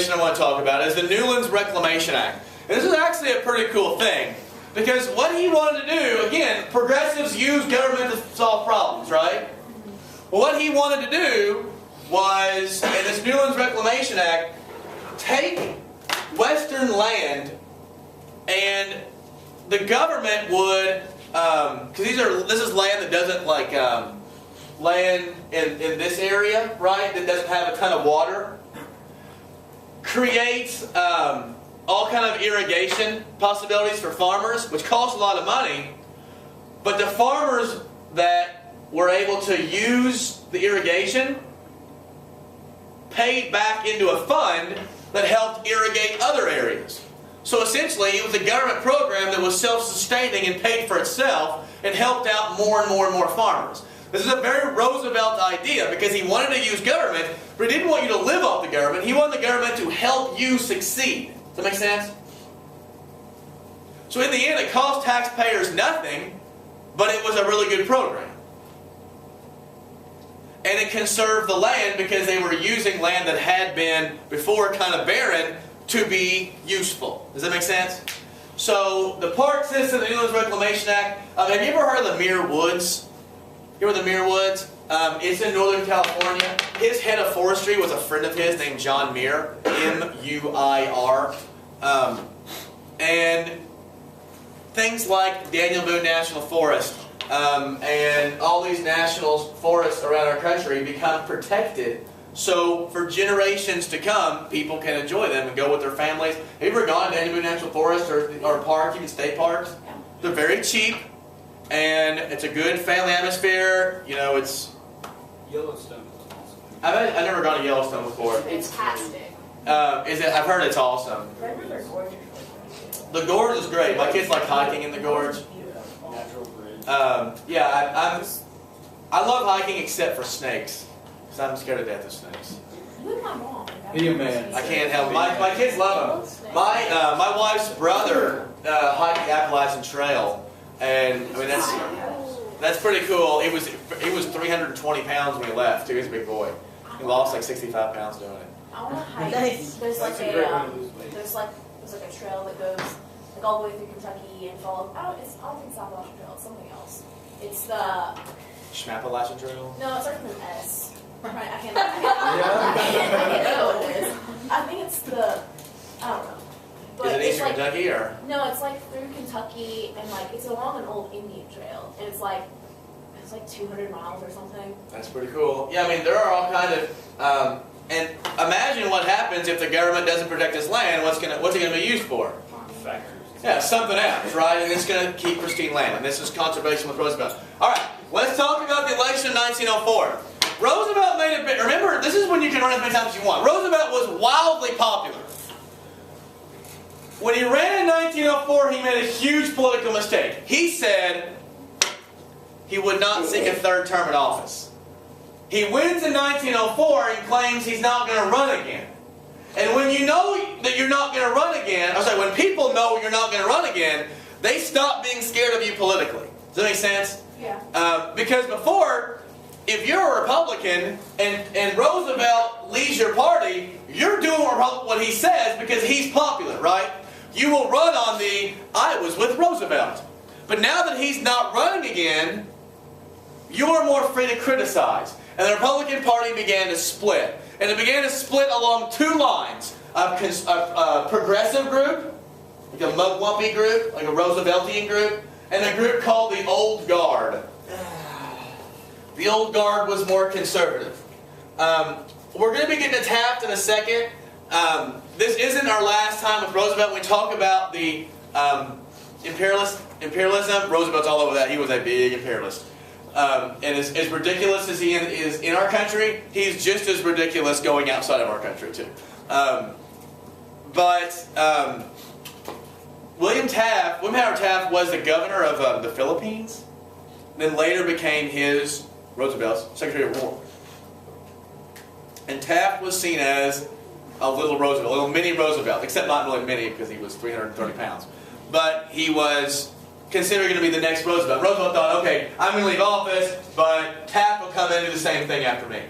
I want to talk about is the Newlands Reclamation Act. And this is actually a pretty cool thing, because what he wanted to do, again, progressives use government to solve problems, right? Well, what he wanted to do was, in this Newlands Reclamation Act, take Western land, and the government would, because this is land that doesn't like land in this area, right? That doesn't have a ton of water. Creates all kind of irrigation possibilities for farmers, which costs a lot of money. But the farmers that were able to use the irrigation paid back into a fund that helped irrigate other areas. So essentially, it was a government program that was self-sustaining and paid for itself and helped out more and more and more farmers. This is a very Roosevelt idea, because he wanted to use government, but he didn't want you to live off the government. He wanted the government to help you succeed. Does that make sense? So in the end, it cost taxpayers nothing, but it was a really good program. And it conserved the land because they were using land that had been before kind of barren to be useful. Does that make sense? So the park system, the Newlands Reclamation Act, have you ever heard of the Muir Woods? You know the Muir Woods? It's in Northern California. His head of forestry was a friend of his named John Muir, M-U-I-R. And things like Daniel Boone National Forest and all these national forests around our country become protected, so for generations to come, people can enjoy them and go with their families. Have you ever gone to Daniel Boone National Forest or park, even state parks? They're very cheap. And it's a good family atmosphere. You know, it's... Yellowstone is awesome. I've never gone to Yellowstone before. It's fantastic. Is it? I've heard it's awesome. The gorge is great. My kids like hiking in the gorge. Natural bridge. Yeah, I love hiking except for snakes, because I'm scared to death of snakes. You and my mom. Be a man. I can't help it. My kids love them. My wife's brother hiked the Appalachian Trail. And I mean that's pretty cool. He was 320 pounds when he left. Too. He was a big boy. He lost like 65 pounds doing it. I want to hike. Nice. There's like That's a great way to lose weight. there's like a trail that goes like all the way through Kentucky and follows. I don't think it's Appalachian Trail. It's something else. It's the Schmappalachian Trail. no. It starts with an S. Right. I can't know what it is. I think it's the I don't know. But Is it it's Eastern like, Kentucky or? No, it's like through Kentucky and like it's along an old Indian trail, and it's like 200 miles or something. That's pretty cool. Yeah, I mean there are all kind of and imagine what happens if the government doesn't protect this land. What's it gonna be used for? Factories. Yeah, something else, right? And it's gonna keep pristine land. And this is conservation with Roosevelt. All right, let's talk about the election of 1904. Roosevelt made a bit. Remember, this is when you can run as many times as you want. Roosevelt was wildly popular. When he ran in 1904, he made a huge political mistake. He said he would not seek a third term in office. He wins in 1904 and claims he's not going to run again. And when you know that you're not going to run again, when people know you're not going to run again, they stop being scared of you politically. Does that make sense? Yeah. Because before, if you're a Republican and Roosevelt leads your party, you're doing what he says because he's popular, right? You will run on the, I was with Roosevelt. But now that he's not running again, you are more free to criticize. And the Republican Party began to split. And it began to split along two lines. A progressive group, like a mugwumpy group, like a Rooseveltian group, and a group called the Old Guard. The Old Guard was more conservative. We're going to be getting to Taft in a second. This isn't our last time with Roosevelt. When we talk about the imperialism, Roosevelt's all over that. He was a big imperialist. And as ridiculous as he is in our country, he's just as ridiculous going outside of our country too. William Howard Taft was the governor of the Philippines, then later became Roosevelt's Secretary of War. And Taft was seen as a little Roosevelt, a little mini Roosevelt, except not really mini because he was 330 pounds. But he was considered going to be the next Roosevelt. Roosevelt thought, okay, I'm going to leave office, but Taft will come in and do the same thing after me.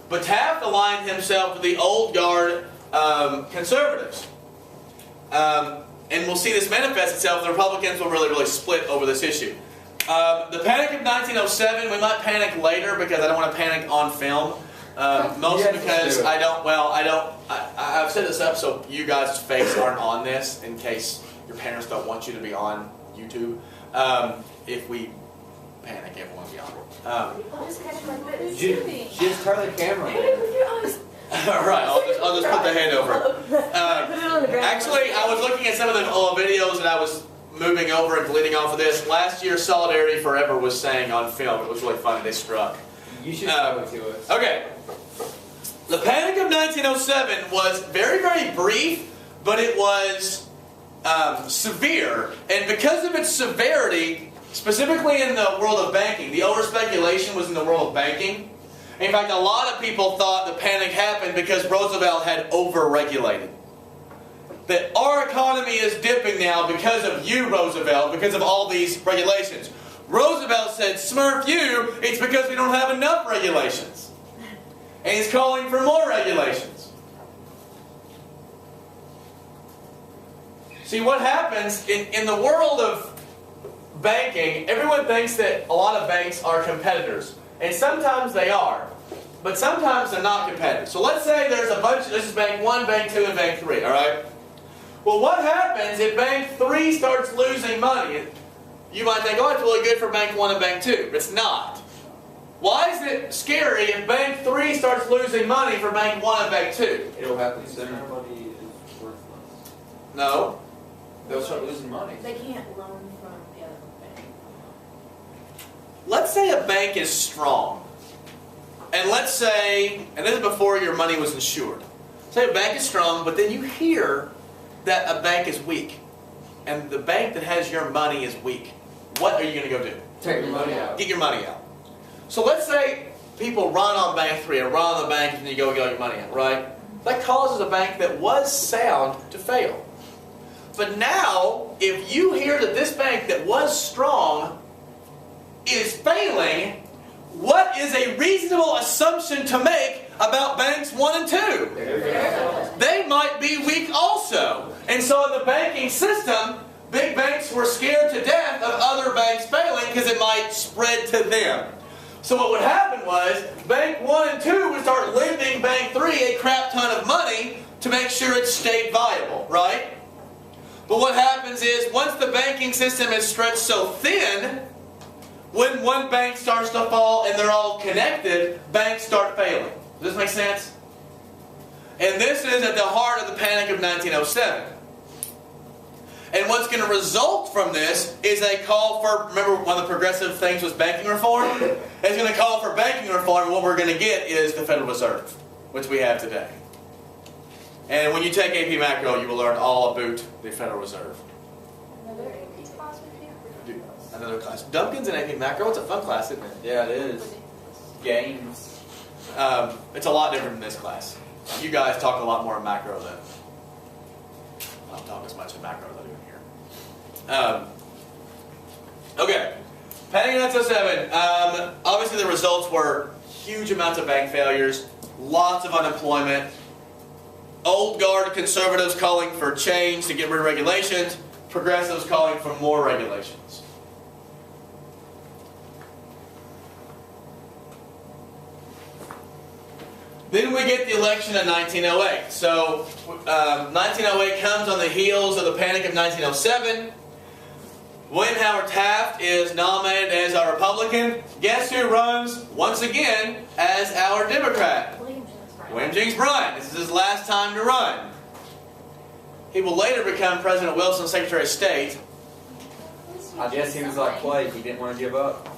But Taft aligned himself with the Old Guard conservatives. And we'll see this manifest itself. The Republicans will really split over this issue. The Panic of 1907, we might panic later because I don't want to panic on film. Mostly because I've set this up so you guys' face aren't on this in case your parents don't want you to be on YouTube. If we panic, everyone will be on. I'll just catch my butt. Just turn the camera. Alright, I'll just put the hand over it. Actually, I was looking at some of the old videos and I was moving over and deleting off of this. Last year, Solidarity Forever was saying on film. It was really funny. They struck. You should show it to us. Okay. The Panic of 1907 was very brief, but it was severe. And because of its severity, specifically in the world of banking, the over-speculation was in the world of banking. In fact, a lot of people thought the panic happened because Roosevelt had over-regulated. That our economy is dipping now because of you, Roosevelt, because of all these regulations. Roosevelt said, "Smurf you, it's because we don't have enough regulations." And he's calling for more regulations. See, what happens in the world of banking, everyone thinks that a lot of banks are competitors. And sometimes they are. But sometimes they're not competitors. So let's say there's a bunch, this is Bank 1, Bank 2, and Bank 3, alright? Well, what happens if Bank 3 starts losing money? You might think, oh, it's really good for Bank 1 and Bank 2. But it's not. Why is it scary if Bank 3 starts losing money for Bank 1 and Bank 2? It'll happen soon. Everybody is worthless. No. They'll start losing money. They can't loan from the other bank. Let's say a bank is strong. And let's say, and this is before your money was insured. Say a bank is strong, but then you hear that a bank is weak. And the bank that has your money is weak. What are you going to go do? Take your money out. Get your money out. So let's say people run on Bank 3 or run on the bank and you go get your money out, right? That causes a bank that was sound to fail. But now, if you hear that this bank that was strong is failing, what is a reasonable assumption to make about banks 1 and 2? They might be weak also. And so in the banking system, big banks were scared to death of other banks failing because it might spread to them. So what would happen was, Bank 1 and 2 would start lending Bank 3 a crap ton of money to make sure it stayed viable, right? But what happens is, once the banking system is stretched so thin, when one bank starts to fall and they're all connected, banks start failing. Does this make sense? And this is at the heart of the Panic of 1907. And what's going to result from this is a call for, remember one of the progressive things was banking reform? It's going to call for banking reform, and what we're going to get is the Federal Reserve, which we have today. And when you take AP Macro, you will learn all about the Federal Reserve. Another AP class with you? Another class. Duncan's in AP Macro. It's a fun class, isn't it? Yeah, it is. Games. It's a lot different than this class. You guys talk a lot more in macro than I don't talk as much in macro as I do in here. Okay. Panic 1907. Obviously, the results were huge amounts of bank failures, lots of unemployment, old guard conservatives calling for change to get rid of regulations, progressives calling for more regulations. Then we get the election in 1908. So 1908 comes on the heels of the Panic of 1907. William Howard Taft is nominated as our Republican. Guess who runs once again as our Democrat? William Jennings Bryan. This is his last time to run. He will later become President Wilson's Secretary of State. I guess he was like Clay. He didn't want to give up.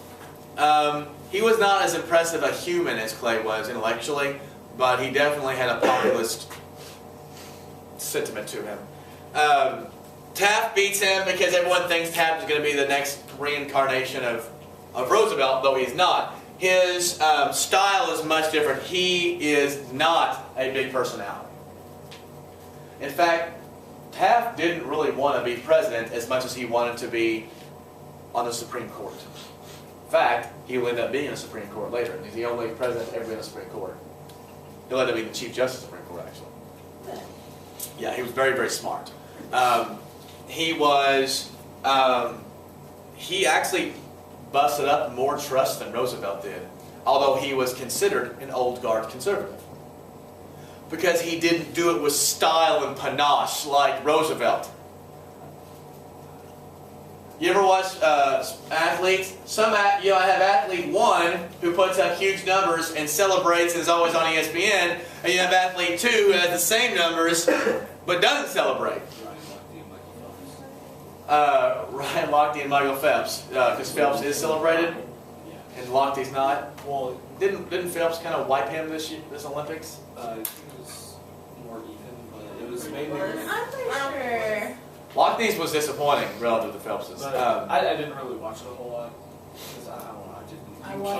He was not as impressive a human as Clay was intellectually, but he definitely had a populist sentiment to him. Taft beats him because everyone thinks Taft is going to be the next reincarnation of Roosevelt, though he's not. His style is much different. He is not a big personality. In fact, Taft didn't really want to be president as much as he wanted to be on the Supreme Court. In fact, he will end up being in the Supreme Court later. He's the only president to ever be in the Supreme Court. He'll end up being the Chief Justice of the Supreme Court, actually. Yeah, he was very, very smart. He actually busted up more trust than Roosevelt did, although he was considered an old guard conservative. Because he didn't do it with style and panache like Roosevelt. You ever watch athletes? I have athlete 1 who puts up huge numbers and celebrates and is always on ESPN, and you have athlete 2 who has the same numbers but doesn't celebrate. Ryan Lochte and Michael Phelps, because Phelps is celebrated and Lochte's not. Well, Didn't Phelps kind of wipe him this Olympics? I think it was more even, but it was mainly. I'm pretty sure. Lochte's was disappointing relative to Phelps's. But I didn't really watch it a whole lot because I don't know.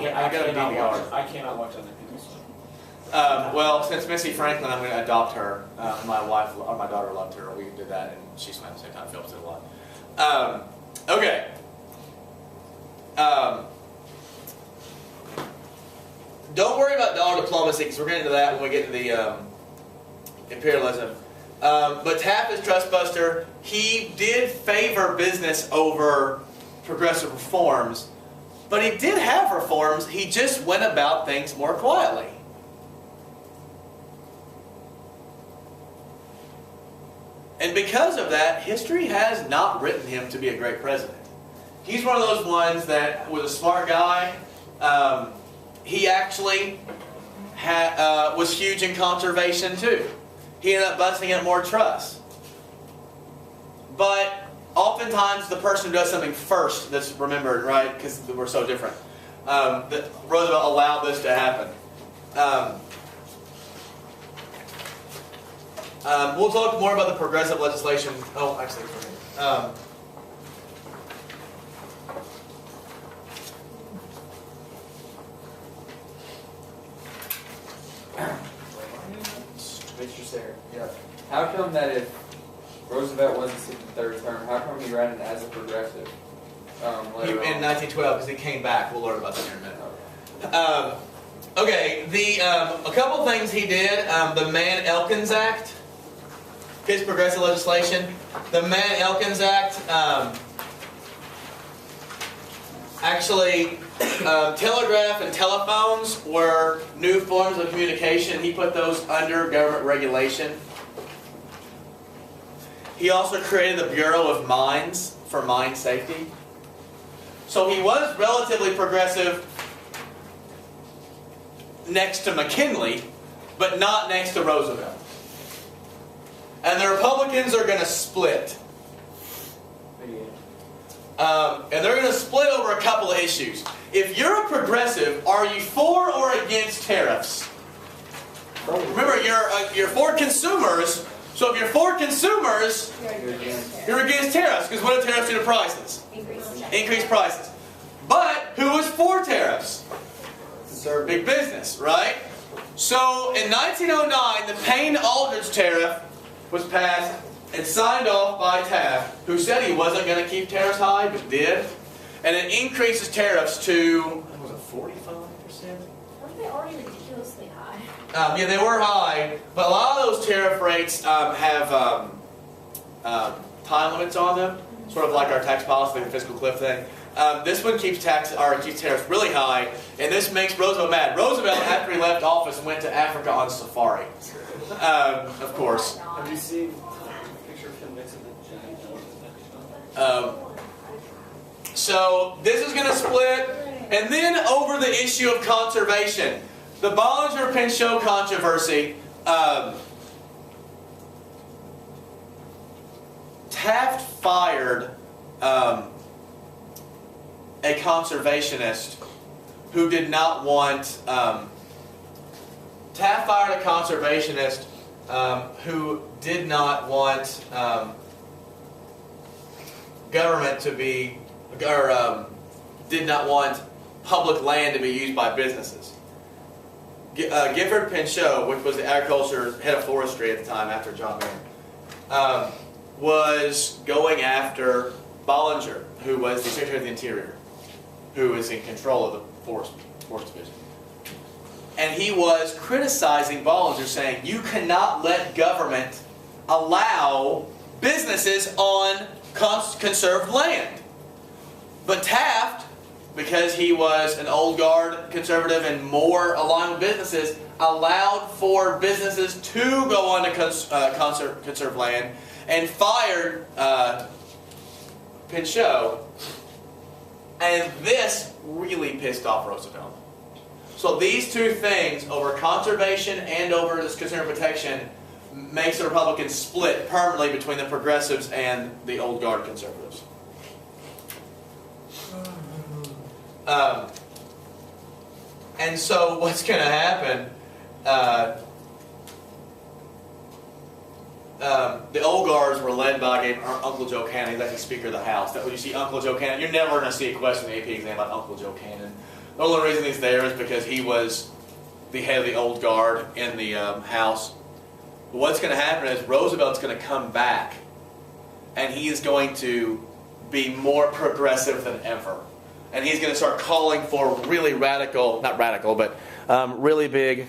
I cannot watch other people's stuff. Well, since Missy Franklin, I'm going to adopt her. My wife or my daughter loved her. We did that, and she swam at the same time. Phelps did a lot. Okay. Don't worry about dollar diplomacy because we're getting into that when we get to the imperialism. But Taft is trustbuster. He did favor business over progressive reforms, but he did have reforms. He just went about things more quietly. And because of that, history has not written him to be a great president. He's one of those ones that was a smart guy. He actually was huge in conservation too. He ended up busting up more trusts. But oftentimes the person who does something first that's remembered, right? Because we're so different. That Roosevelt allowed this to happen. We'll talk more about the progressive legislation. Oh, actually, Mr. Sarah, yeah. how come that if Roosevelt wasn't sitting the 3rd term, how come he ran it as a progressive? In 1912, because he came back. We'll learn about that in a minute. Okay, a couple things he did. The Mann-Elkins Act, his progressive legislation. The Mann-Elkins Act actually, telegraph and telephones were new forms of communication. He put those under government regulation. He also created the Bureau of Mines for mine safety. So he was relatively progressive next to McKinley, but not next to Roosevelt. And the Republicans are going to split. And they're going to split over a couple of issues. If you're a progressive, are you for or against tariffs? Remember, you're for consumers. So if you're for consumers, you're against tariffs. Because what do tariffs do to prices? Increase prices. But who was for tariffs? Big business, right? So in 1909, the Payne-Aldrich tariff was passed and signed off by Taft, who said he wasn't going to keep tariffs high, but did. And it increases tariffs to, what was it, 45%? Weren't they already ridiculously high? Yeah, they were high, but a lot of those tariff rates have time limits on them, sort of like our tax policy, the fiscal cliff thing. This one keeps tariffs really high, and this makes Roosevelt mad. Roosevelt, after he left office, went to Africa on safari, of course. Have you seen a picture of him next to the giant elephant? So this is going to split, and then over the issue of conservation, the Bollinger-Pinchot controversy. Taft fired a conservationist who did not want. Taft fired a conservationist who did not want government to be, or did not want public land to be used by businesses. Gifford Pinchot, which was the agriculture head of forestry at the time after John Maynard, was going after Bollinger, who was the Secretary of the Interior, who was in control of the Forest Division. and he was criticizing Bollinger, saying, you cannot let government allow businesses on conserved land. But Taft, because he was an old guard conservative and more aligned with businesses, allowed for businesses to go on to conserved land and fired Pinchot. And this really pissed off Roosevelt. So these two things, over conservation and over this consumer protection, makes the Republicans split permanently between the progressives and the old guard conservatives. And so what's going to happen, the old guards were led by Uncle Joe Cannon. He's actually Speaker of the House. That when you see Uncle Joe Cannon, you're never going to see a question in the AP exam about Uncle Joe Cannon. The only reason he's there is because he was the head of the old guard in the House. But what's going to happen is Roosevelt's going to come back, and he is going to be more progressive than ever. And he's going to start calling for really radical, not radical, but really big